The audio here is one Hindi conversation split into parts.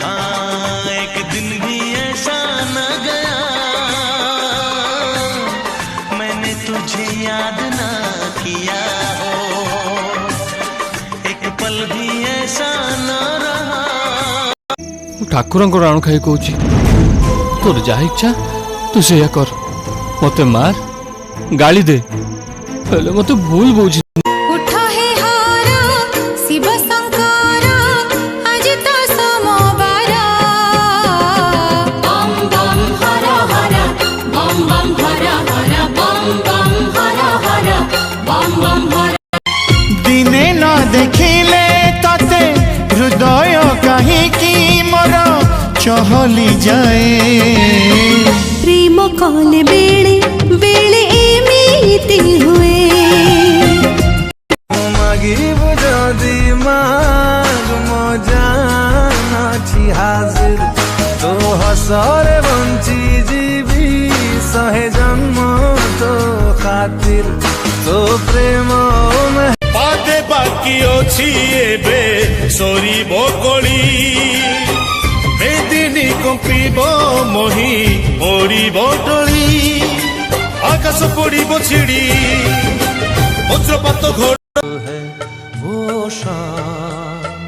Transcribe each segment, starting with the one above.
हाँ, एक दिन भी ऐसा न गया मैंने तुझे याद ना किया हो, एक पल भी ऐसा न रहा। ठाकुर राणु खाई कौची तोर जहा इच्छा तू से कर, मत मार गाली दे, पहले मत भूल बुझ। उठा है हारा शिव शंकर आज तो सोमवार, बम बम हर हर बम बम हर हर बम बम हर हर बम बम हर। दिने न देखिले तते हृदय कहीं मोर चहली जाए, प्रेम कले बेले बेले एमिति हुए। मागिब जदि माग मजान छी हाजिर, तो हसरे बंची जीवी सहे जन्म तो खातिर, तो प्रेम में पादे बाकी अछि एबे सोरी बकली, बेदिनी कंपिब मोही मोरी बटली, आकाश पड़िब छिड़ी वज्रपात घोड़ है वो शाम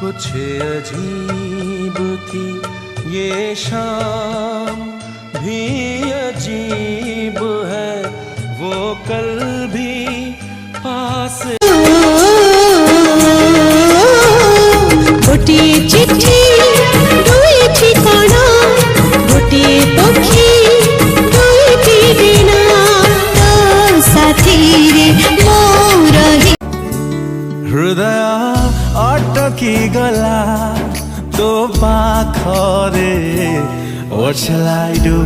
कुछ अजीब थी, ये शाम भी अजीब है, वो कल भी पास। गोटिए चिट्ठी दुई ठिकाना, गोटिए पक्षी दुईटी दिना, तो साथी रे मोर ही। हृदय अटकी गला तो पाखरे, what shall I do,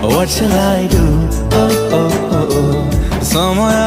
what shall I do, oh, oh, oh, oh. समय